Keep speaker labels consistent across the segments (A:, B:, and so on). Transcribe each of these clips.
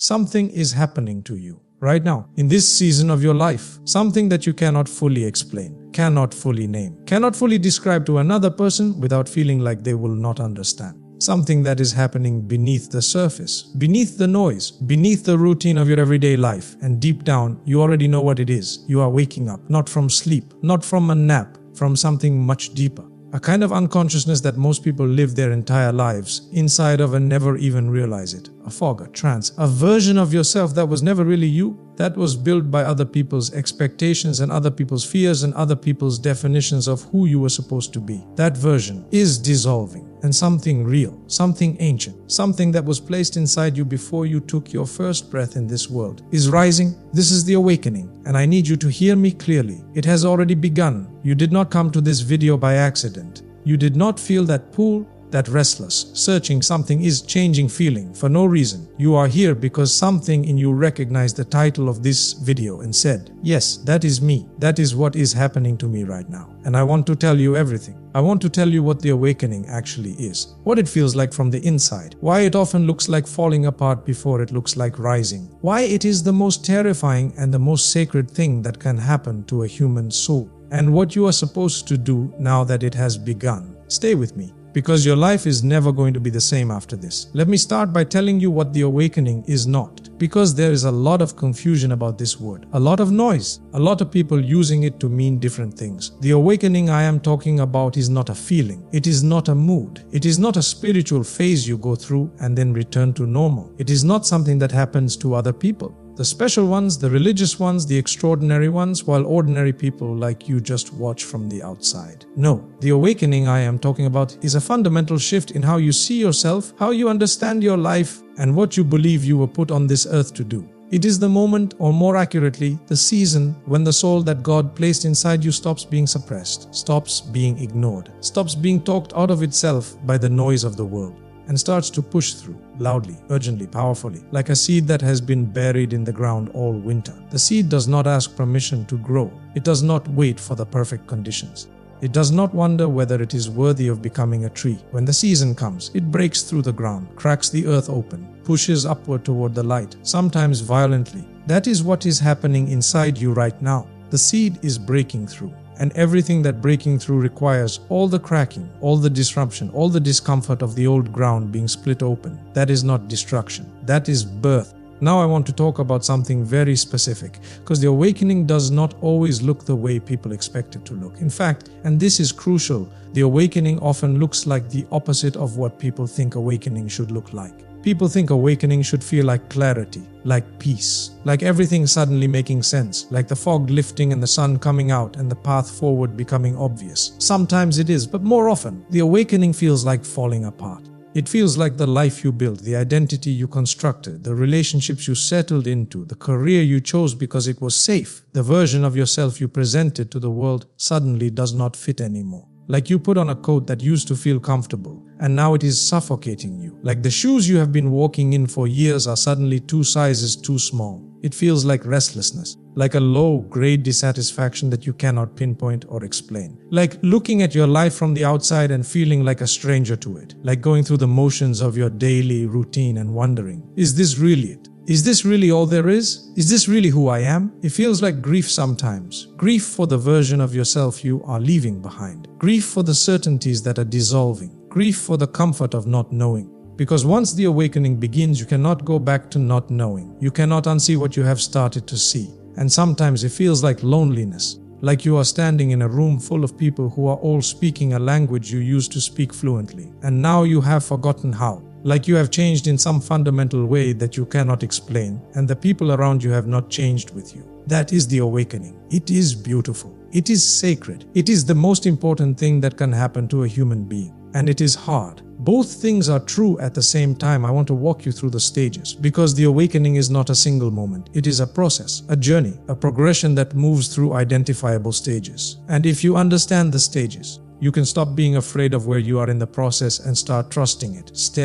A: Something is happening to you right now, in this season of your life. Something that you cannot fully explain, cannot fully name, cannot fully describe to another person without feeling like they will not understand. Something that is happening beneath the surface, beneath the noise, beneath the routine of your everyday life. And deep down, you already know what it is. You are waking up, not from sleep, not from a nap, from something much deeper. A kind of unconsciousness that most people live their entire lives inside of and never even realize it. A fog, a trance, a version of yourself that was never really you, that was built by other people's expectations and other people's fears and other people's definitions of who you were supposed to be. That version is dissolving, and something real, something ancient, something that was placed inside you before you took your first breath in this world is rising. This is the awakening, and I need you to hear me clearly. It has already begun. You did not come to this video by accident. You did not feel that pull, that restless, searching, something is changing feeling for no reason. You are here because something in you recognized the title of this video and said, yes, that is me. That is what is happening to me right now. And I want to tell you everything. I want to tell you what the awakening actually is, what it feels like from the inside, why it often looks like falling apart before it looks like rising, why it is the most terrifying and the most sacred thing that can happen to a human soul, and what you are supposed to do now that it has begun. Stay with me, because your life is never going to be the same after this. Let me start by telling you what the awakening is not, because there is a lot of confusion about this word, a lot of noise, a lot of people using it to mean different things. The awakening I am talking about is not a feeling, it is not a mood, it is not a spiritual phase you go through and then return to normal. It is not something that happens to other people. The special ones, the religious ones, the extraordinary ones, while ordinary people like you just watch from the outside. No, the awakening I am talking about is a fundamental shift in how you see yourself, how you understand your life, and what you believe you were put on this earth to do. It is the moment, or more accurately, the season, when the soul that God placed inside you stops being suppressed, stops being ignored, stops being talked out of itself by the noise of the world, and starts to push through, loudly, urgently, powerfully, like a seed that has been buried in the ground all winter. The seed does not ask permission to grow. It does not wait for the perfect conditions. It does not wonder whether it is worthy of becoming a tree. When the season comes, it breaks through the ground, cracks the earth open, pushes upward toward the light, sometimes violently. That is what is happening inside you right now. The seed is breaking through. And everything that breaking through requires, all the cracking, all the disruption, all the discomfort of the old ground being split open. That is not destruction. That is birth. Now I want to talk about something very specific, because the awakening does not always look the way people expect it to look. In fact, and this is crucial, the awakening often looks like the opposite of what people think awakening should look like. People think awakening should feel like clarity, like peace, like everything suddenly making sense, like the fog lifting and the sun coming out and the path forward becoming obvious. Sometimes it is, but more often, the awakening feels like falling apart. It feels like the life you built, the identity you constructed, the relationships you settled into, the career you chose because it was safe, the version of yourself you presented to the world suddenly does not fit anymore. Like you put on a coat that used to feel comfortable, and now it is suffocating you. Like the shoes you have been walking in for years are suddenly 2 sizes too small. It feels like restlessness, like a low-grade dissatisfaction that you cannot pinpoint or explain. Like looking at your life from the outside and feeling like a stranger to it. Like going through the motions of your daily routine and wondering, is this really it? Is this really all there is? Is this really who I am? It feels like grief sometimes. Grief for the version of yourself you are leaving behind. Grief for the certainties that are dissolving. Grief for the comfort of not knowing. Because once the awakening begins, you cannot go back to not knowing. You cannot unsee what you have started to see. And sometimes it feels like loneliness. Like you are standing in a room full of people who are all speaking a language you used to speak fluently. And now you have forgotten how. Like you have changed in some fundamental way that you cannot explain, and the people around you have not changed with you. That is the awakening. It is beautiful. It is sacred. It is the most important thing that can happen to a human being. And it is hard. Both things are true at the same time. I want to walk you through the stages, because the awakening is not a single moment. It is a process, a journey, a progression that moves through identifiable stages. And if you understand the stages, you can stop being afraid of where you are in the process and start trusting it. This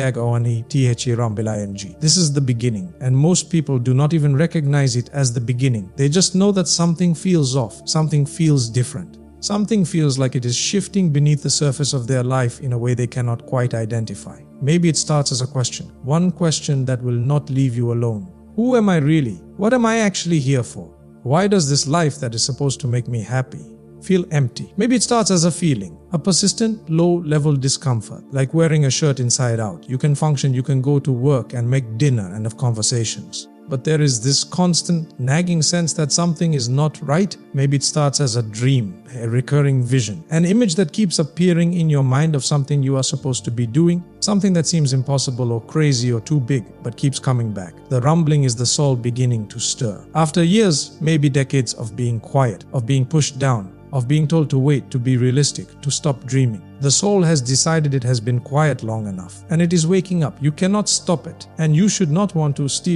A: is the beginning, and most people do not even recognize it as the beginning. They just know that something feels off, something feels different. Something feels like it is shifting beneath the surface of their life in a way they cannot quite identify. Maybe it starts as a question, one question that will not leave you alone. Who am I really? What am I actually here for? Why does this life that is supposed to make me happy feel empty? Maybe it starts as a feeling, a persistent low-level discomfort, like wearing a shirt inside out. You can function, you can go to work and make dinner and have conversations. But there is this constant nagging sense that something is not right. Maybe it starts as a dream, a recurring vision, an image that keeps appearing in your mind of something you are supposed to be doing, something that seems impossible or crazy or too big, but keeps coming back. The rumbling is the soul beginning to stir. After years, maybe decades of being quiet, of being pushed down, of being told to wait, to be realistic, to stop dreaming, the soul has decided it has been quiet long enough, and it is waking up. You cannot stop it, and you should not want to This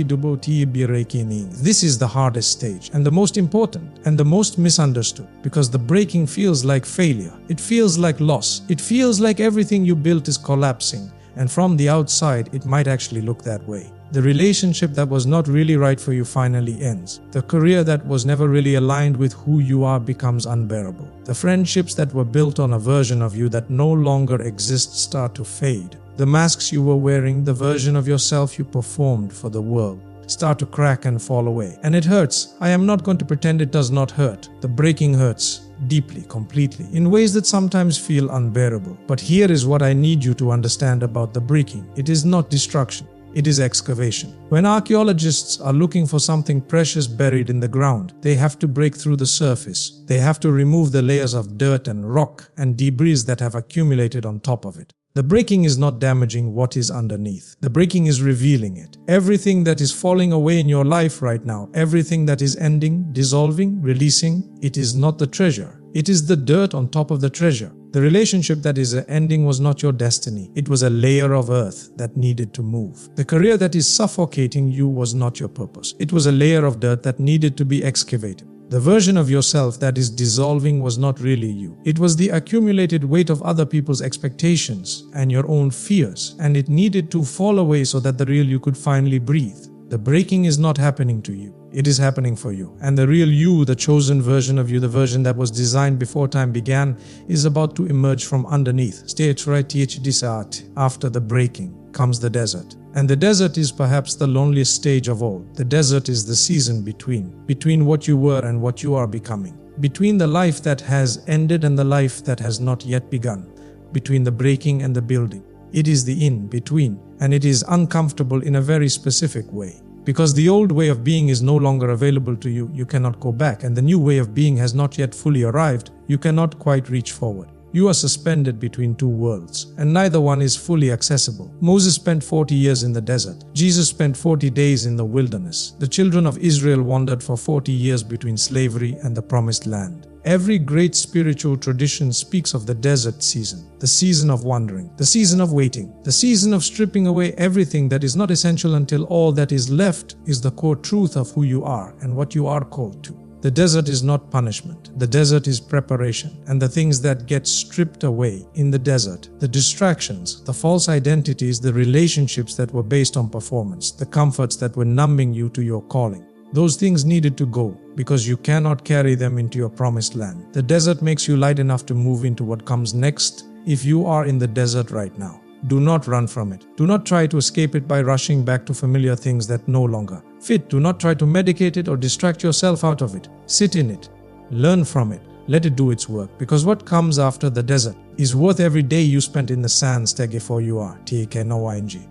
A: is the hardest stage, and the most important, and the most misunderstood, because the breaking feels like failure. It feels like loss. It feels like everything you built is collapsing, and from the outside, it might actually look that way. The relationship that was not really right for you finally ends. The career that was never really aligned with who you are becomes unbearable. The friendships that were built on a version of you that no longer exists start to fade. The masks you were wearing, the version of yourself you performed for the world, start to crack and fall away. And it hurts. I am not going to pretend it does not hurt. The breaking hurts deeply, completely, in ways that sometimes feel unbearable. But here is what I need you to understand about the breaking. It is not destruction. It is excavation. When archaeologists are looking for something precious buried in the ground, they have to break through the surface. They have to remove the layers of dirt and rock and debris that have accumulated on top of it. The breaking is not damaging what is underneath. The breaking is revealing it. Everything that is falling away in your life right now, everything that is ending, dissolving, releasing, it is not the treasure. It is the dirt on top of the treasure. The relationship that is ending was not your destiny. It was a layer of earth that needed to move. The career that is suffocating you was not your purpose. It was a layer of dirt that needed to be excavated. The version of yourself that is dissolving was not really you. It was the accumulated weight of other people's expectations and your own fears, and it needed to fall away so that the real you could finally breathe. The breaking is not happening to you. It is happening for you. And the real you, the chosen version of you, the version that was designed before time began, is about to emerge from underneath. After the breaking comes the desert. And the desert is perhaps the loneliest stage of all. The desert is the season between what you were and what you are becoming. Between the life that has ended and the life that has not yet begun. Between the breaking and the building. It is the in-between, and it is uncomfortable in a very specific way. Because the old way of being is no longer available to you, you cannot go back, and the new way of being has not yet fully arrived, you cannot quite reach forward. You are suspended between two worlds, and neither one is fully accessible. Moses spent 40 years in the desert. Jesus spent 40 days in the wilderness. The children of Israel wandered for 40 years between slavery and the promised land. Every great spiritual tradition speaks of the desert season, the season of wandering, the season of waiting, the season of stripping away everything that is not essential until all that is left is the core truth of who you are and what you are called to. The desert is not punishment. The desert is preparation. And the things that get stripped away in the desert, the distractions, the false identities, the relationships that were based on performance, the comforts that were numbing you to your calling, those things needed to go because you cannot carry them into your promised land. The desert makes you light enough to move into what comes next. If you are in the desert right now, do not run from it. Do not try to escape it by rushing back to familiar things that no longer fit. Do not try to medicate it or distract yourself out of it. Sit in it. Learn from it. Let it do its work. Because what comes after the desert is worth every day you spent in the sands for you are.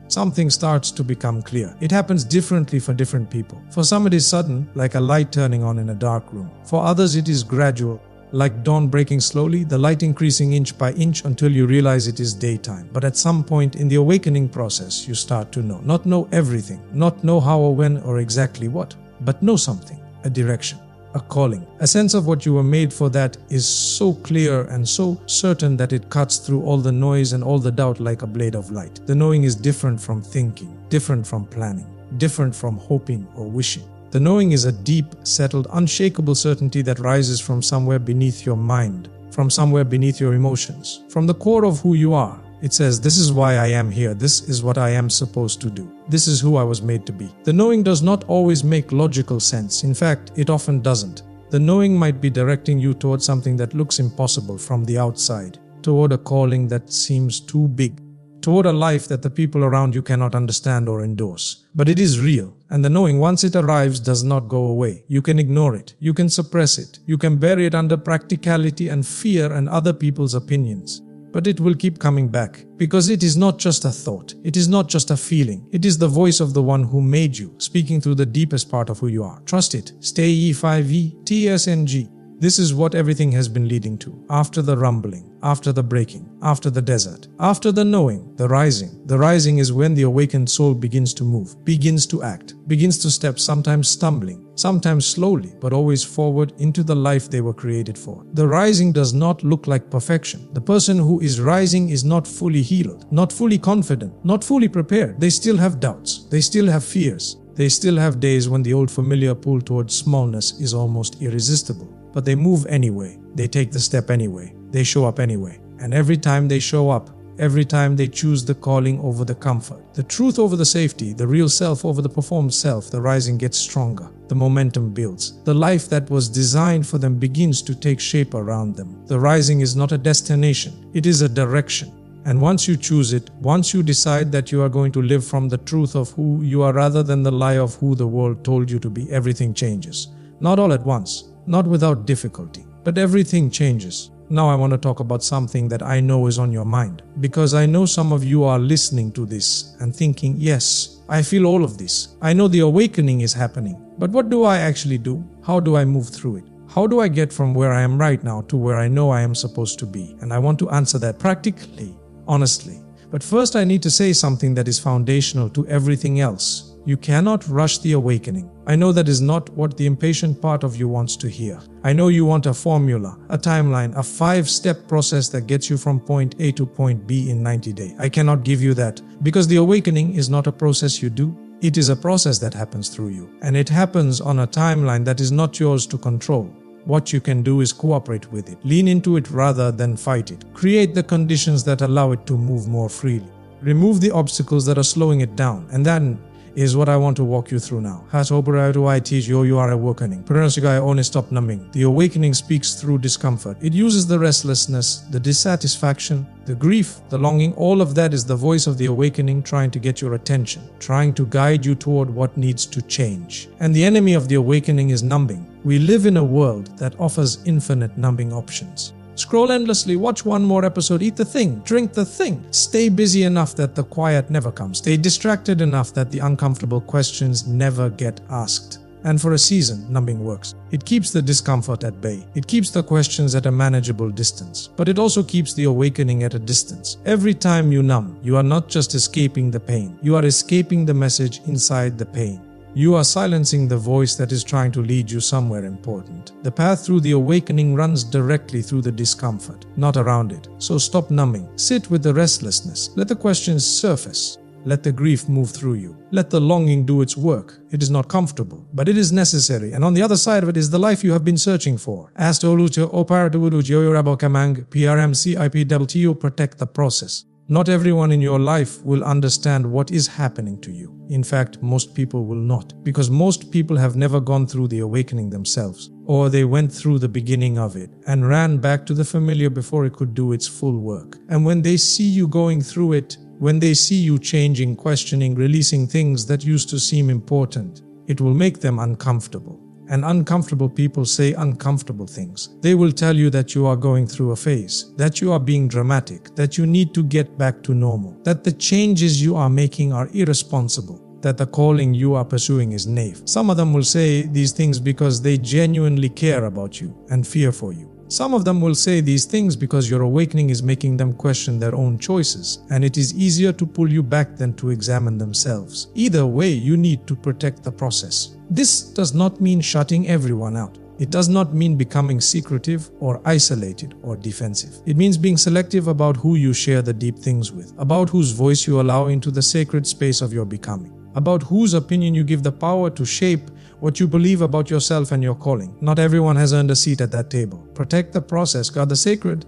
A: Something starts to become clear. It happens differently for different people. For some it is sudden, like a light turning on in a dark room. For others it is gradual, like dawn breaking slowly, the light increasing inch by inch until you realize it is daytime. But at some point in the awakening process, you start to know. Not know everything, not know how or when or exactly what, but know something, a direction, a calling. A sense of what you were made for that is so clear and so certain that it cuts through all the noise and all the doubt like a blade of light. The knowing is different from thinking, different from planning, different from hoping or wishing. The knowing is a deep, settled, unshakable certainty that rises from somewhere beneath your mind, from somewhere beneath your emotions, from the core of who you are. It says, this is why I am here, this is what I am supposed to do, this is who I was made to be. The knowing does not always make logical sense. In fact, it often doesn't. The knowing might be directing you toward something that looks impossible from the outside, toward a calling that seems too big, toward a life that the people around you cannot understand or endorse. But it is real, and the knowing once it arrives does not go away. You can ignore it, you can suppress it, you can bury it under practicality and fear and other people's opinions. But it will keep coming back, because it is not just a thought, it is not just a feeling, it is the voice of the one who made you, speaking through the deepest part of who you are. Trust it. Stay E5E, TSNG. This is what everything has been leading to. After the rumbling, after the breaking, after the desert, after the knowing, the rising. The rising is when the awakened soul begins to move, begins to act, begins to step, sometimes stumbling, sometimes slowly, but always forward into the life they were created for. The rising does not look like perfection. The person who is rising is not fully healed, not fully confident, not fully prepared. They still have doubts. They still have fears. They still have days when the old familiar pull towards smallness is almost irresistible. But they move anyway, they take the step anyway, they show up anyway. And every time they show up, every time they choose the calling over the comfort, the truth over the safety, the real self over the performed self, the rising gets stronger, the momentum builds. The life that was designed for them begins to take shape around them. The rising is not a destination, it is a direction. And once you choose it, once you decide that you are going to live from the truth of who you are rather than the lie of who the world told you to be, everything changes. Not all at once. Not without difficulty, but everything changes. Now I want to talk about something that I know is on your mind, because I know some of you are listening to this and thinking, yes, I feel all of this. I know the awakening is happening, but what do I actually do? How do I move through it? How do I get from where I am right now to where I know I am supposed to be? And I want to answer that practically, honestly. But first I need to say something that is foundational to everything else. You cannot rush the awakening. I know that is not what the impatient part of you wants to hear. I know you want a formula, a timeline, a 5-step process that gets you from point A to point B in 90 days. I cannot give you that, because the awakening is not a process you do. It is a process that happens through you. And it happens on a timeline that is not yours to control. What you can do is cooperate with it. Lean into it rather than fight it. Create the conditions that allow it to move more freely. Remove the obstacles that are slowing it down. And then is what I want to walk you through now. You are awakening. Stop numbing. The awakening speaks through discomfort. It uses the restlessness, the dissatisfaction, the grief, the longing. All of that is the voice of the awakening trying to get your attention, trying to guide you toward what needs to change. And the enemy of the awakening is numbing. We live in a world that offers infinite numbing options. Scroll endlessly, watch one more episode, eat the thing, drink the thing. Stay busy enough that the quiet never comes. Stay distracted enough that the uncomfortable questions never get asked. And for a season, numbing works. It keeps the discomfort at bay. It keeps the questions at a manageable distance. But it also keeps the awakening at a distance. Every time you numb, you are not just escaping the pain. You are escaping the message inside the pain. You are silencing the voice that is trying to lead you somewhere important. The path through the awakening runs directly through the discomfort, not around it. So stop numbing. Sit with the restlessness. Let the questions surface. Let the grief move through you. Let the longing do its work. It is not comfortable, but it is necessary. And on the other side of it is the life you have been searching for. Protect the process. Not everyone in your life will understand what is happening to you. In fact, most people will not, because most people have never gone through the awakening themselves, or they went through the beginning of it and ran back to the familiar before it could do its full work. And when they see you going through it, when they see you changing, questioning, releasing things that used to seem important, it will make them uncomfortable. And uncomfortable people say uncomfortable things. They will tell you that you are going through a phase, that you are being dramatic, that you need to get back to normal, that the changes you are making are irresponsible, that the calling you are pursuing is naive. Some of them will say these things because they genuinely care about you and fear for you. Some of them will say these things because your awakening is making them question their own choices, and it is easier to pull you back than to examine themselves. Either way, you need to protect the process. This does not mean shutting everyone out. It does not mean becoming secretive or isolated or defensive. It means being selective about who you share the deep things with, about whose voice you allow into the sacred space of your becoming, about whose opinion you give the power to shape what you believe about yourself and your calling. Not everyone has earned a seat at that table. Protect the process. Guard the sacred.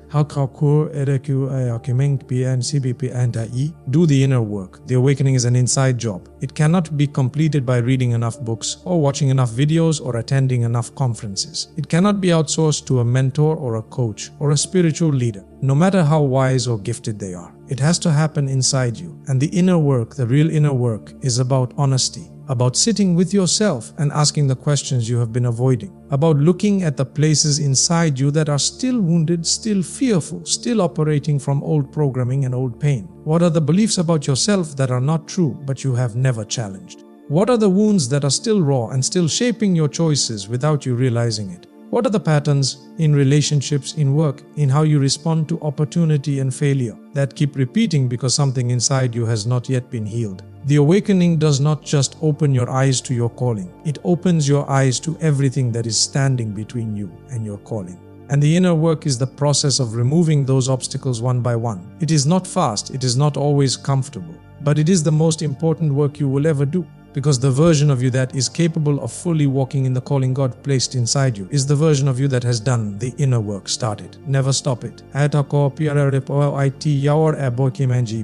A: Do the inner work. The awakening is an inside job. It cannot be completed by reading enough books or watching enough videos or attending enough conferences. It cannot be outsourced to a mentor or a coach or a spiritual leader, no matter how wise or gifted they are. It has to happen inside you. And the inner work, the real inner work, is about honesty, about sitting with yourself and asking the questions you have been avoiding, about looking at the places inside you that are still wounded, still fearful, still operating from old programming and old pain. What are the beliefs about yourself that are not true but you have never challenged? What are the wounds that are still raw and still shaping your choices without you realizing it? What are the patterns in relationships, in work, in how you respond to opportunity and failure that keep repeating because something inside you has not yet been healed? The awakening does not just open your eyes to your calling. It opens your eyes to everything that is standing between you and your calling. And the inner work is the process of removing those obstacles one by one. It is not fast, it is not always comfortable, but it is the most important work you will ever do. Because the version of you that is capable of fully walking in the calling God placed inside you is the version of you that has done the inner work started. Never stop it.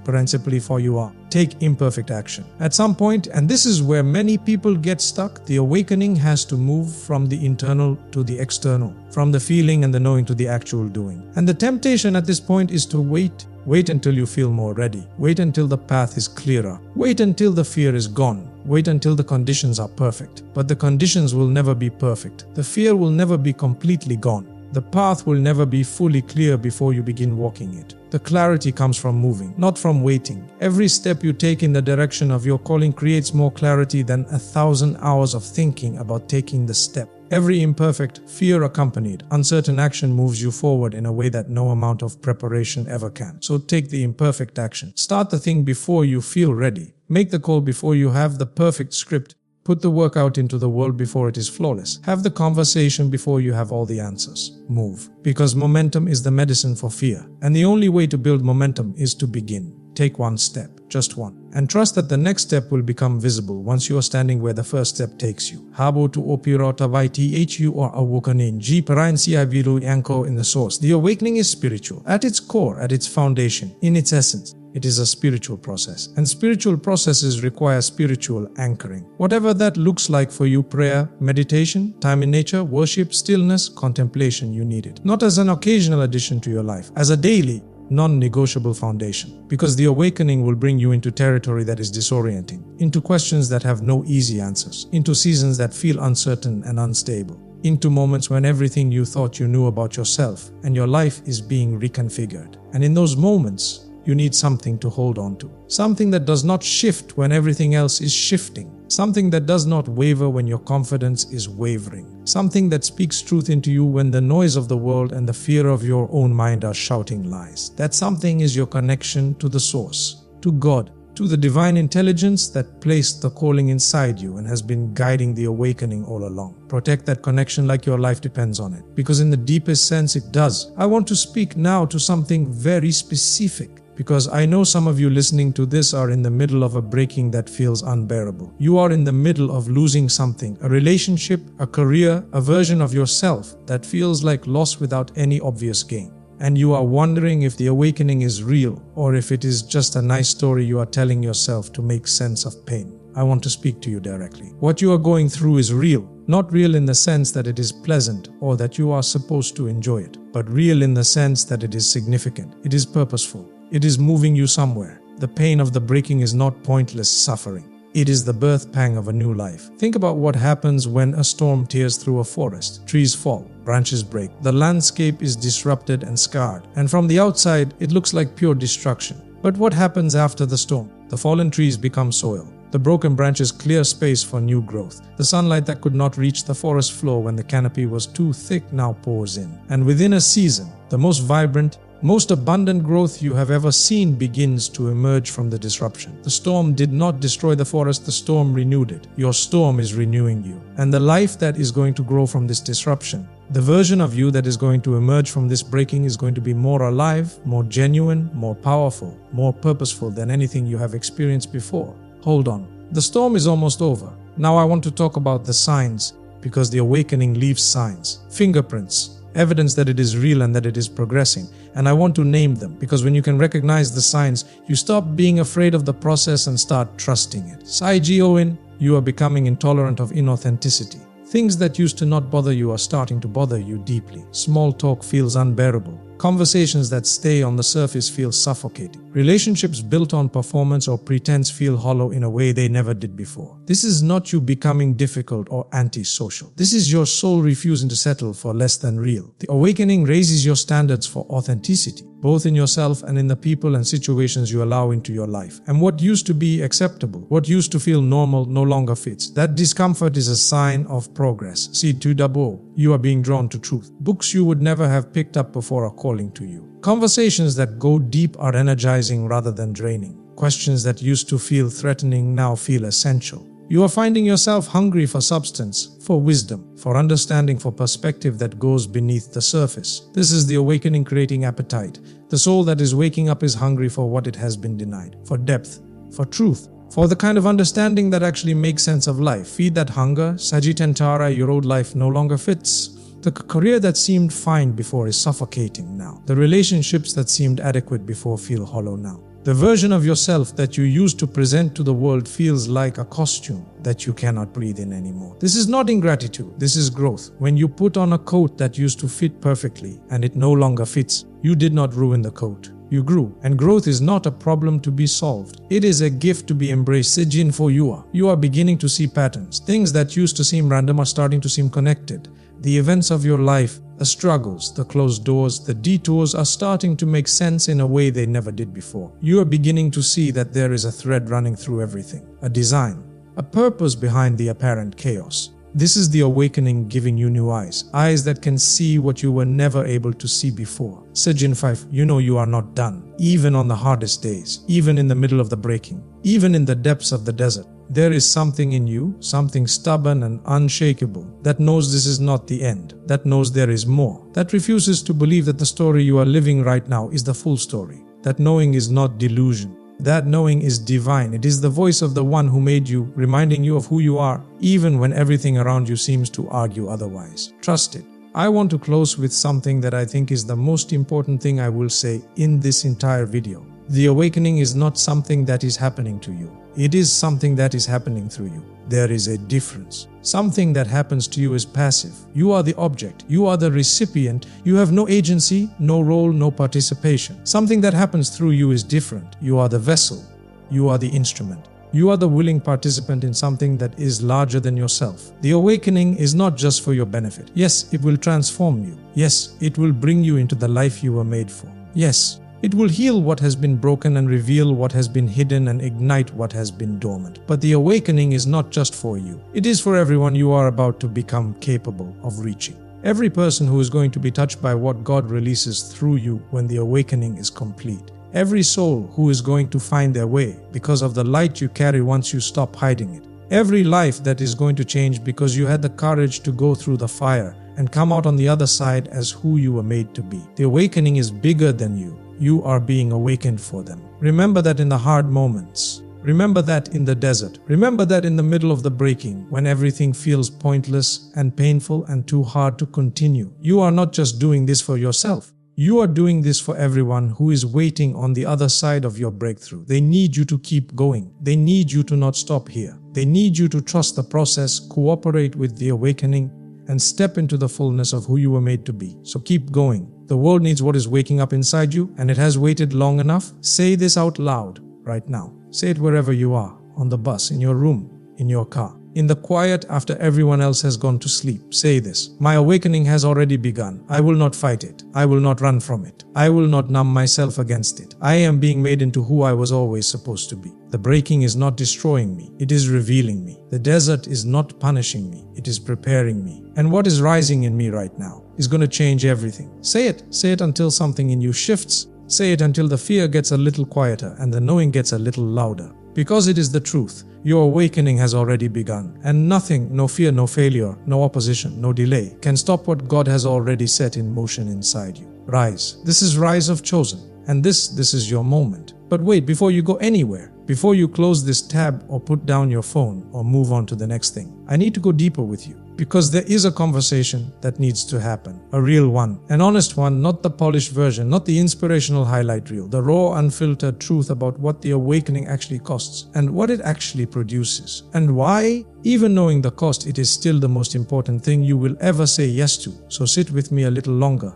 A: Principally for you are. Take imperfect action. At some point, and this is where many people get stuck, the awakening has to move from the internal to the external, from the feeling and the knowing to the actual doing. And the temptation at this point is to wait. Wait until you feel more ready. Wait until the path is clearer. Wait until the fear is gone. Wait until the conditions are perfect. But the conditions will never be perfect. The fear will never be completely gone. The path will never be fully clear before you begin walking it. The clarity comes from moving, not from waiting. Every step you take in the direction of your calling creates more clarity than 1,000 hours of thinking about taking the step. Every imperfect, fear-accompanied, uncertain action moves you forward in a way that no amount of preparation ever can. So take the imperfect action. Start the thing before you feel ready. Make the call before you have the perfect script. Put the work out into the world before it is flawless. Have the conversation before you have all the answers. Move. Because momentum is the medicine for fear. And the only way to build momentum is to begin. Take one step, just one, and trust that the next step will become visible once you are standing where the first step takes you. Habo to opirota vithu or awokanin g parainsia vilu anko in the source. The awakening is spiritual. At its core, at its foundation, in its essence, it is a spiritual process. And spiritual processes require spiritual anchoring. Whatever that looks like for you, prayer, meditation, time in nature, worship, stillness, contemplation, you need it. Not as an occasional addition to your life, as a daily, non-negotiable foundation, because the awakening will bring you into territory that is disorienting, into questions that have no easy answers, into seasons that feel uncertain and unstable, into moments when everything you thought you knew about yourself and your life is being reconfigured. And in those moments, you need something to hold on to, something that does not shift when everything else is shifting, something that does not waver when your confidence is wavering, something that speaks truth into you when the noise of the world and the fear of your own mind are shouting lies. That something is your connection to the source, to God, to the divine intelligence that placed the calling inside you and has been guiding the awakening all along. Protect that connection like your life depends on it, because in the deepest sense it does. I want to speak now to something very specific, because I know some of you listening to this are in the middle of a breaking that feels unbearable. You are in the middle of losing something, a relationship, a career, a version of yourself that feels like loss without any obvious gain. And you are wondering if the awakening is real or if it is just a nice story you are telling yourself to make sense of pain. I want to speak to you directly. What you are going through is real. Not real in the sense that it is pleasant or that you are supposed to enjoy it, but real in the sense that it is significant. It is purposeful. It is moving you somewhere. The pain of the breaking is not pointless suffering. It is the birth pang of a new life. Think about what happens when a storm tears through a forest. Trees fall, branches break. The landscape is disrupted and scarred. And from the outside, it looks like pure destruction. But what happens after the storm? The fallen trees become soil. The broken branches clear space for new growth. The sunlight that could not reach the forest floor when the canopy was too thick now pours in. And within a season, the most vibrant, most abundant growth you have ever seen begins to emerge from the disruption. The storm did not destroy the forest, the storm renewed it. Your storm is renewing you. And the life that is going to grow from this disruption, the version of you that is going to emerge from this breaking is going to be more alive, more genuine, more powerful, more purposeful than anything you have experienced before. Hold on. The storm is almost over. Now I want to talk about the signs, because the awakening leaves signs, fingerprints, evidence that it is real and that it is progressing. And I want to name them, because when you can recognize the signs, you stop being afraid of the process and start trusting it. Owen, you are becoming intolerant of inauthenticity. Things that used to not bother you are starting to bother you deeply. Small talk feels unbearable. Conversations that stay on the surface feel suffocating. Relationships built on performance or pretense feel hollow in a way they never did before. This is not you becoming difficult or antisocial. This is your soul refusing to settle for less than real. The awakening raises your standards for authenticity, both in yourself and in the people and situations you allow into your life. And what used to be acceptable, what used to feel normal, no longer fits. That discomfort is a sign of progress. See, 200, you are being drawn to truth. Books you would never have picked up before are calling to you. Conversations that go deep are energizing rather than draining. Questions that used to feel threatening now feel essential. You are finding yourself hungry for substance, for wisdom, for understanding, for perspective that goes beneath the surface. This is the awakening creating appetite. The soul that is waking up is hungry for what it has been denied, for depth, for truth, for the kind of understanding that actually makes sense of life. Feed that hunger. Sagittara, your old life no longer fits. The career that seemed fine before is suffocating now. The relationships that seemed adequate before feel hollow now. The version of yourself that you used to present to the world feels like a costume that you cannot breathe in anymore. This is not ingratitude, this is growth. When you put on a coat that used to fit perfectly and it no longer fits, you did not ruin the coat. You grew, and growth is not a problem to be solved. It is a gift to be embraced. Sijin for you are. You are beginning to see patterns. Things that used to seem random are starting to seem connected. The events of your life, the struggles, the closed doors, the detours are starting to make sense in a way they never did before. You are beginning to see that there is a thread running through everything, a design, a purpose behind the apparent chaos. This is the awakening giving you new eyes, eyes that can see what you were never able to see before. Sejin 5, you know you are not done, even on the hardest days, even in the middle of the breaking, even in the depths of the desert. There is something in you, something stubborn and unshakable, that knows this is not the end, that knows there is more, that refuses to believe that the story you are living right now is the full story. That knowing is not delusion. That knowing is divine. It is the voice of the one who made you, reminding you of who you are, even when everything around you seems to argue otherwise. Trust it. I want to close with something that I think is the most important thing I will say in this entire video. The awakening is not something that is happening to you. It is something that is happening through you. There is a difference. Something that happens to you is passive. You are the object. You are the recipient. You have no agency, no role, no participation. Something that happens through you is different. You are the vessel. You are the instrument. You are the willing participant in something that is larger than yourself. The awakening is not just for your benefit. Yes, it will transform you. Yes, it will bring you into the life you were made for. Yes, it will heal what has been broken and reveal what has been hidden and ignite what has been dormant. But the awakening is not just for you. It is for everyone you are about to become capable of reaching. Every person who is going to be touched by what God releases through you when the awakening is complete. Every soul who is going to find their way because of the light you carry once you stop hiding it. Every life that is going to change because you had the courage to go through the fire and come out on the other side as who you were made to be. The awakening is bigger than you. You are being awakened for them. Remember that in the hard moments. Remember that in the desert. Remember that in the middle of the breaking, when everything feels pointless and painful and too hard to continue. You are not just doing this for yourself. You are doing this for everyone who is waiting on the other side of your breakthrough. They need you to keep going. They need you to not stop here. They need you to trust the process, cooperate with the awakening, and step into the fullness of who you were made to be. So keep going. The world needs what is waking up inside you, and it has waited long enough. Say this out loud right now. Say it wherever you are, on the bus, in your room, in your car, in the quiet after everyone else has gone to sleep. Say this: my awakening has already begun. I will not fight it. I will not run from it. I will not numb myself against it. I am being made into who I was always supposed to be. The breaking is not destroying me. It is revealing me. The desert is not punishing me. It is preparing me. And what is rising in me right now is going to change everything. Say it. Say it until something in you shifts. Say it until the fear gets a little quieter and the knowing gets a little louder. Because it is the truth. Your awakening has already begun. And nothing, no fear, no failure, no opposition, no delay, can stop what God has already set in motion inside you. Rise. This is Rise of Chosen. And this is your moment. But wait, before you go anywhere, Before you close this tab or put down your phone or move on to the next thing, I need to go deeper with you. Because there is a conversation that needs to happen. A real one. An honest one, not the polished version, not the inspirational highlight reel. The raw, unfiltered truth about what the awakening actually costs and what it actually produces. And why, even knowing the cost, it is still the most important thing you will ever say yes to. So sit with me a little longer.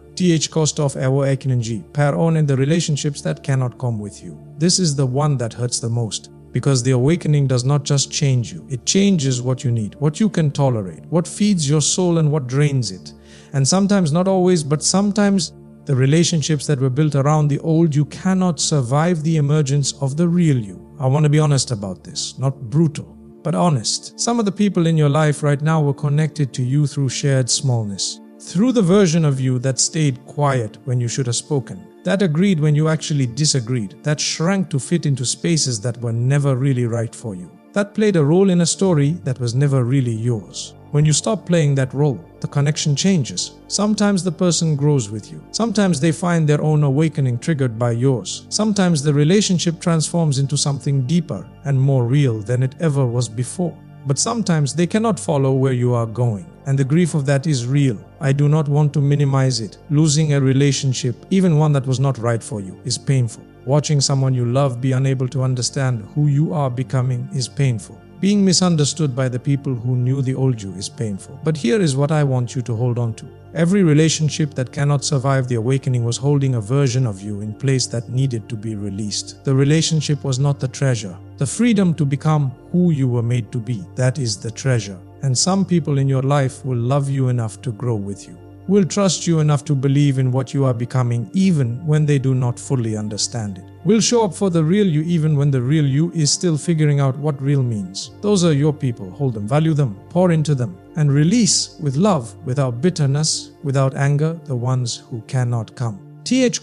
A: Cost of awakening. Pair on in the relationships that cannot come with you. This is the one that hurts the most. Because the awakening does not just change you, it changes what you need, what you can tolerate, what feeds your soul and what drains it. And sometimes, not always, but sometimes, the relationships that were built around the old you cannot survive the emergence of the real you. I want to be honest about this, not brutal, but honest. Some of the people in your life right now were connected to you through shared smallness, through the version of you that stayed quiet when you should have spoken, that agreed when you actually disagreed, that shrank to fit into spaces that were never really right for you, that played a role in a story that was never really yours. When you stop playing that role, the connection changes. Sometimes the person grows with you. Sometimes they find their own awakening triggered by yours. Sometimes the relationship transforms into something deeper and more real than it ever was before. But sometimes they cannot follow where you are going. And the grief of that is real. I do not want to minimize it. Losing a relationship, even one that was not right for you, is painful. Watching someone you love be unable to understand who you are becoming is painful. Being misunderstood by the people who knew the old you is painful. But here is what I want you to hold on to. Every relationship that cannot survive the awakening was holding a version of you in place that needed to be released. The relationship was not the treasure. The freedom to become who you were made to be, that is the treasure. And some people in your life will love you enough to grow with you, will trust you enough to believe in what you are becoming even when they do not fully understand it, will show up for the real you even when the real you is still figuring out what real means. Those are your people. Hold them, value them, pour into them, and release with love, without bitterness, without anger, the ones who cannot come.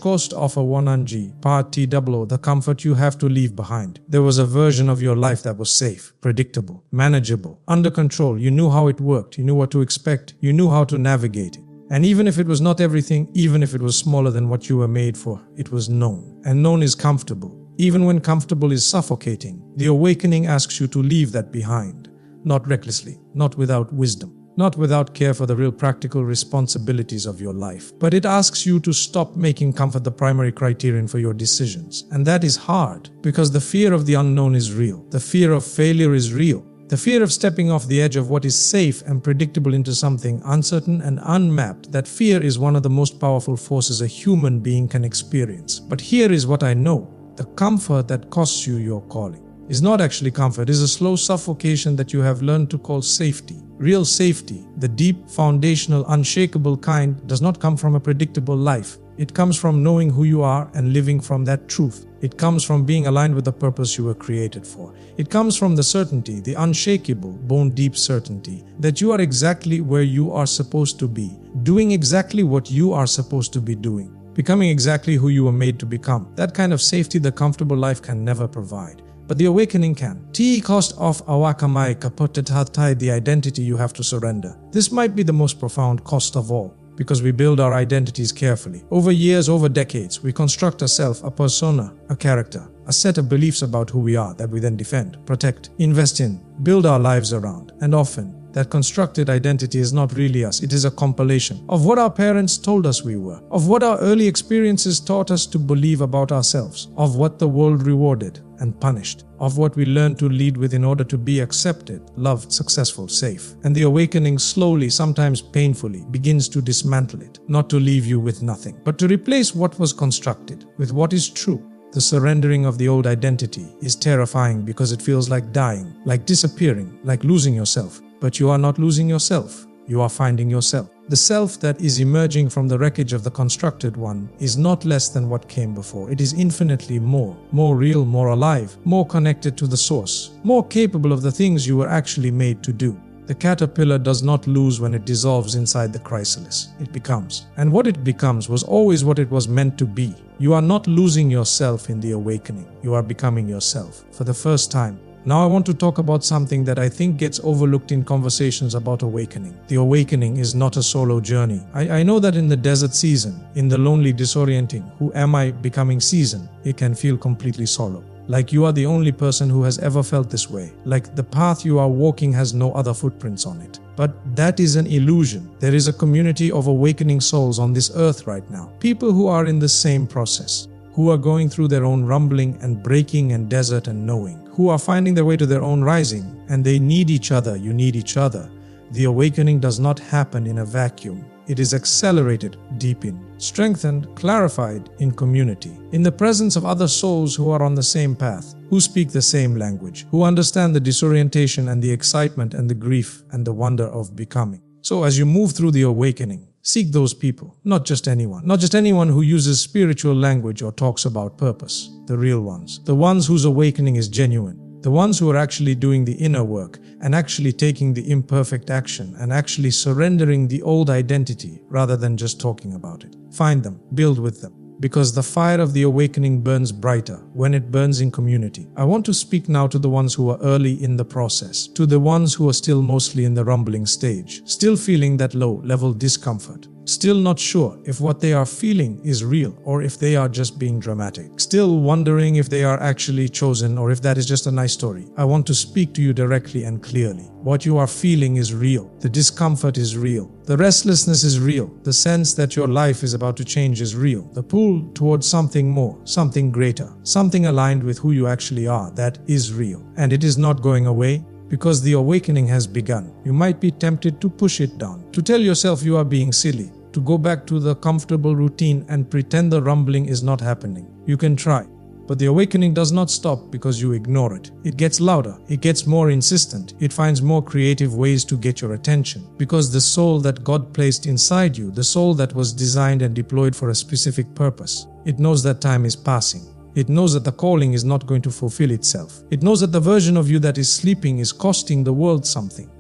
A: Cost of a 1G, part TOO, the comfort you have to leave behind. There was a version of your life that was safe, predictable, manageable, under control. You knew how it worked, you knew what to expect, you knew how to navigate it. And even if it was not everything, even if it was smaller than what you were made for, it was known. And known is comfortable. Even when comfortable is suffocating, the awakening asks you to leave that behind. Not recklessly, not without wisdom. Not without care for the real practical responsibilities of your life. But it asks you to stop making comfort the primary criterion for your decisions. And that is hard, because the fear of the unknown is real. The fear of failure is real. The fear of stepping off the edge of what is safe and predictable into something uncertain and unmapped, that fear is one of the most powerful forces a human being can experience. But here is what I know. The comfort that costs you your calling is not actually comfort, it is a slow suffocation that you have learned to call safety. Real safety, the deep, foundational, unshakable kind, does not come from a predictable life. It comes from knowing who you are and living from that truth. It comes from being aligned with the purpose you were created for. It comes from the certainty, the unshakable, bone-deep certainty, that you are exactly where you are supposed to be, doing exactly what you are supposed to be doing, becoming exactly who you were made to become. That kind of safety the comfortable life can never provide. But the awakening can. Cost of awakamai kapotatai, the identity you have to surrender. This might be the most profound cost of all, because we build our identities carefully. Over years, over decades, we construct a self, a persona, a character, a set of beliefs about who we are that we then defend, protect, invest in, build our lives around. And often, that constructed identity is not really us. It is a compilation of what our parents told us we were, of what our early experiences taught us to believe about ourselves, of what the world rewarded and punished, of what we learned to lead with in order to be accepted, loved, successful, safe. And the awakening slowly, sometimes painfully, begins to dismantle it, not to leave you with nothing, but to replace what was constructed with what is true. The surrendering of the old identity is terrifying because it feels like dying, like disappearing, like losing yourself. But you are not losing yourself. You are finding yourself. The self that is emerging from the wreckage of the constructed one is not less than what came before. It is infinitely more real, more alive, more connected to the source, more capable of the things you were actually made to do. The caterpillar does not lose when it dissolves inside the chrysalis. It becomes. And what it becomes was always what it was meant to be. You are not losing yourself in the awakening. You are becoming yourself for the first time. Now I want to talk about something that I think gets overlooked in conversations about awakening. The awakening is not a solo journey. I know that in the desert season, in the lonely, disorienting, who am I becoming season, it can feel completely solo. like you are the only person who has ever felt this way, like the path you are walking has no other footprints on it. But that is an illusion. There is a community of awakening souls on this earth right now, people who are in the same process, who are going through their own rumbling and breaking and desert and knowing, who are finding their way to their own rising, and they need each other. You need each other. The awakening does not happen in a vacuum. It is accelerated, deepened, strengthened, clarified in community, in the presence of other souls who are on the same path, who speak the same language, who understand the disorientation and the excitement and the grief and the wonder of becoming. So as you move through the awakening, seek those people, not just anyone who uses spiritual language or talks about purpose, the real ones, the ones whose awakening is genuine, the ones who are actually doing the inner work and actually taking the imperfect action and actually surrendering the old identity rather than just talking about it. Find them, build with them, because the fire of the awakening burns brighter when it burns in community. I want to speak now to the ones who are early in the process, to the ones who are still mostly in the rumbling stage, still feeling that low-level discomfort, still not sure if what they are feeling is real or if they are just being dramatic, still wondering if they are actually chosen or if that is just a nice story. I want to speak to you directly and clearly. What you are feeling is real. The discomfort is real. The restlessness is real. The sense that your life is about to change is real. The pull towards something more, something greater, something aligned with who you actually are, that is real. And it is not going away. Because the awakening has begun. You might be tempted to push it down, to tell yourself you are being silly, to go back to the comfortable routine and pretend the rumbling is not happening. You can try, but the awakening does not stop because you ignore it. It gets louder, it gets more insistent, it finds more creative ways to get your attention. Because the soul that God placed inside you, the soul that was designed and deployed for a specific purpose, it knows that time is passing. It knows that the calling is not going to fulfill itself. It knows that the version of you that is sleeping is costing the world something.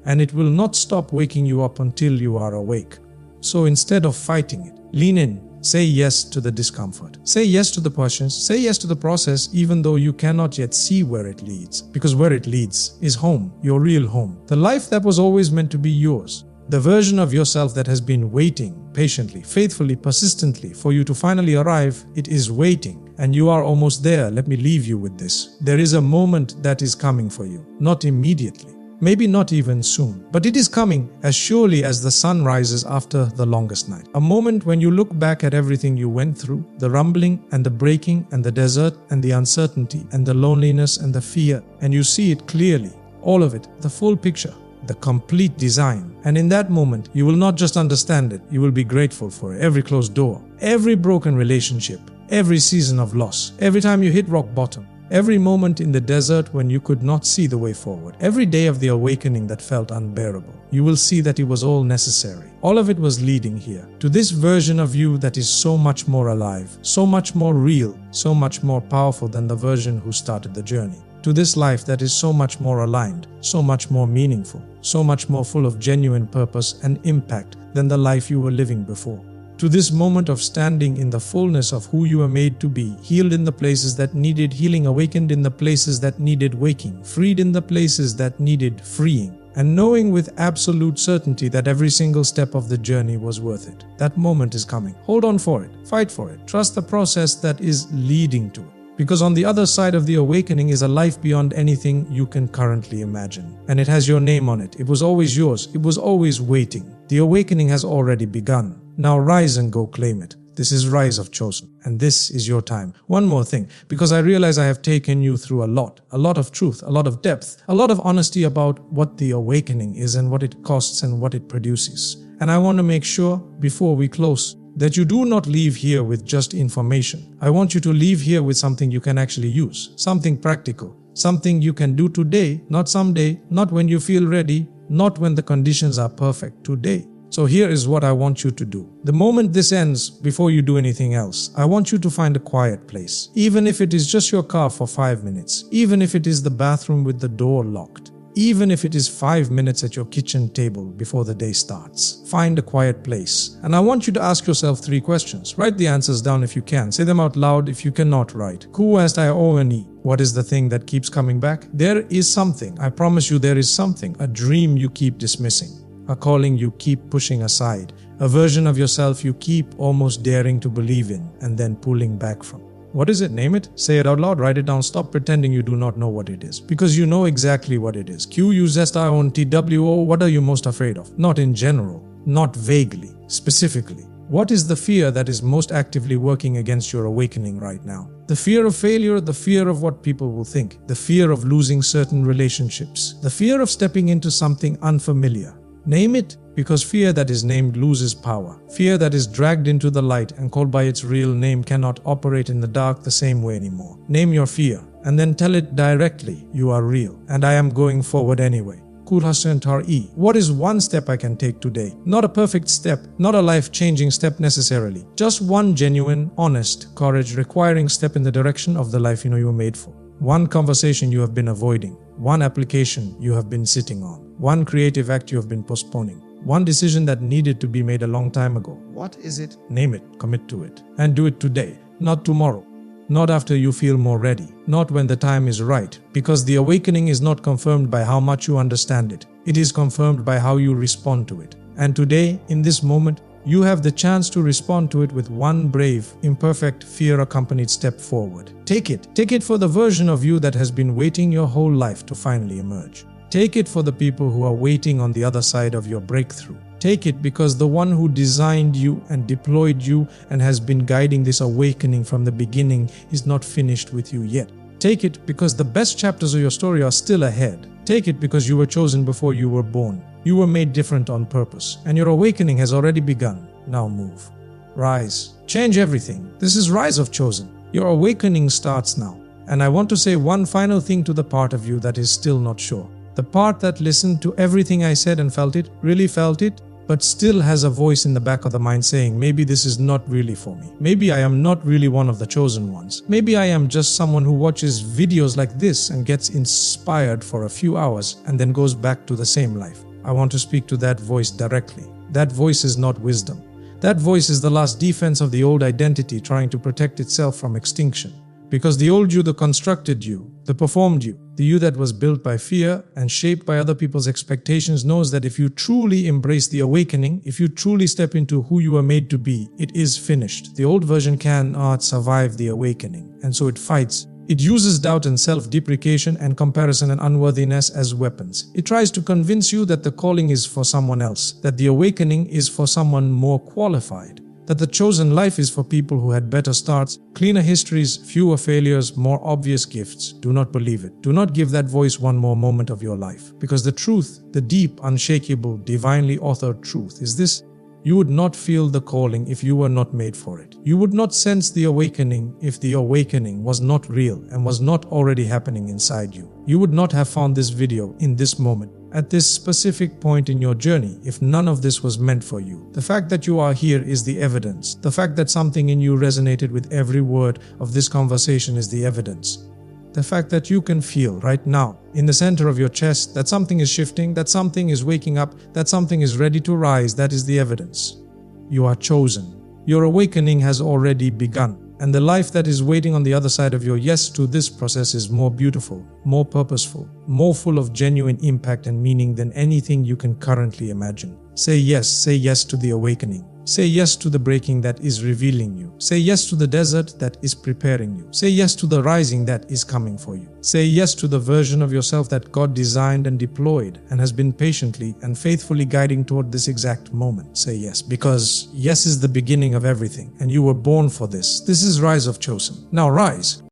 A: And it will not stop waking you up until you are awake. So instead of fighting it, lean in, say yes to the discomfort. Say yes to the questions, say yes to the process even though you cannot yet see where it leads. Because where it leads is home, your real home. The life that was always meant to be yours. The version of yourself that has been waiting patiently, faithfully, persistently for you to finally arrive, it is waiting. And you are almost there. Let me leave you with this. There is a moment that is coming for you. Not immediately. Maybe not even soon. But it is coming as surely as the sun rises after the longest night. A moment when you look back at everything you went through, the rumbling and the breaking and the desert and the uncertainty and the loneliness and the fear, and you see it clearly. All of it, the full picture. The complete design. And in that moment, you will not just understand it, you will be grateful for it. Every closed door, every broken relationship, every season of loss, every time you hit rock bottom, every moment in the desert when you could not see the way forward, every day of the awakening that felt unbearable, you will see that it was all necessary. All of it was leading here, to this version of you that is so much more alive, so much more real, so much more powerful than the version who started the journey. To this life that is so much more aligned, so much more meaningful, so much more full of genuine purpose and impact than the life you were living before. To this moment of standing in the fullness of who you were made to be, healed in the places that needed healing, awakened in the places that needed waking, freed in the places that needed freeing, and knowing with absolute certainty that every single step of the journey was worth it. That moment is coming. Hold on for it, fight for it, trust the process that is leading to it. Because on the other side of the awakening is a life beyond anything you can currently imagine. And it has your name on it. It was always yours. It was always waiting. The awakening has already begun. Now rise and go claim it. This is Rise of Chosen. And this is your time. One more thing, because I realize I have taken you through a lot of truth, a lot of depth, a lot of honesty about what the awakening is and what it costs and what it produces. And I want to make sure, before we close, that you do not leave here with just information. I want you to leave here with something you can actually use, something practical, something you can do today, not someday, not when you feel ready, not when the conditions are perfect, today. So here is what I want you to do. The moment this ends, before you do anything else, I want you to find a quiet place. Even if it is just your car for 5 minutes, even if it is the bathroom with the door locked, even if it is 5 minutes at your kitchen table before the day starts. Find a quiet place. And I want you to ask yourself 3 questions. Write the answers down if you can. Say them out loud if you cannot write. Who asked I O and E? What is the thing that keeps coming back? There is something. I promise you there is something. A dream you keep dismissing. A calling you keep pushing aside. A version of yourself you keep almost daring to believe in and then pulling back from. What is it? Name it. Say it out loud. Write it down. Stop pretending you do not know what it is. Because you know exactly what it is. QUZSTIONTWO. What are you most afraid of? Not in general. Not vaguely. Specifically. What is the fear that is most actively working against your awakening right now? The fear of failure, the fear of what people will think, the fear of losing certain relationships, the fear of stepping into something unfamiliar. Name it, because fear that is named loses power. Fear that is dragged into the light and called by its real name cannot operate in the dark the same way anymore. Name your fear, and then tell it directly, you are real, and I am going forward anyway. What is one step I can take today? Not a perfect step, not a life-changing step necessarily. Just one genuine, honest, courage-requiring step in the direction of the life you know you were made for. One conversation you have been avoiding. One application you have been sitting on. One creative act you have been postponing. One decision that needed to be made a long time ago. What is it? Name it, commit to it. And do it today, not tomorrow. Not after you feel more ready, not when the time is right, because the awakening is not confirmed by how much you understand it. It is confirmed by how you respond to it. And today, in this moment, you have the chance to respond to it with one brave, imperfect, fear-accompanied step forward. Take it. Take it for the version of you that has been waiting your whole life to finally emerge. Take it for the people who are waiting on the other side of your breakthrough. Take it because the one who designed you and deployed you and has been guiding this awakening from the beginning is not finished with you yet. Take it because the best chapters of your story are still ahead. Take it because you were chosen before you were born. You were made different on purpose, and your awakening has already begun. Now move. Rise. Change everything. This is Rise of Chosen. Your awakening starts now. And I want to say one final thing to the part of you that is still not sure. The part that listened to everything I said and felt it, really felt it, but still has a voice in the back of the mind saying, maybe this is not really for me. Maybe I am not really one of the chosen ones. Maybe I am just someone who watches videos like this and gets inspired for a few hours and then goes back to the same life. I want to speak to that voice directly. That voice is not wisdom. That voice is the last defense of the old identity trying to protect itself from extinction. Because the old you, the constructed you, the performed you, the you that was built by fear and shaped by other people's expectations knows that if you truly embrace the awakening, if you truly step into who you were made to be, it is finished. The old version cannot survive the awakening, and so it fights. It uses doubt and self-deprecation and comparison and unworthiness as weapons. It tries to convince you that the calling is for someone else, that the awakening is for someone more qualified, that the chosen life is for people who had better starts, cleaner histories, fewer failures, more obvious gifts. Do not believe it. Do not give that voice one more moment of your life. Because the truth, the deep, unshakable, divinely authored truth is this: you would not feel the calling if you were not made for it. You would not sense the awakening if the awakening was not real and was not already happening inside you. You would not have found this video in this moment, at this specific point in your journey, if none of this was meant for you. The fact that you are here is the evidence. The fact that something in you resonated with every word of this conversation is the evidence. The fact that you can feel right now, in the center of your chest, that something is shifting, that something is waking up, that something is ready to rise, that is the evidence. You are chosen. Your awakening has already begun. And the life that is waiting on the other side of your yes to this process is more beautiful, more purposeful, more full of genuine impact and meaning than anything you can currently imagine. Say yes to the awakening. Say yes to the breaking that is revealing you. Say yes to the desert that is preparing you. Say yes to the rising that is coming for you. Say yes to the version of yourself that God designed and deployed and has been patiently and faithfully guiding toward this exact moment. Say yes, because yes is the beginning of everything and you were born for this. This is Rise of Chosen. Now rise.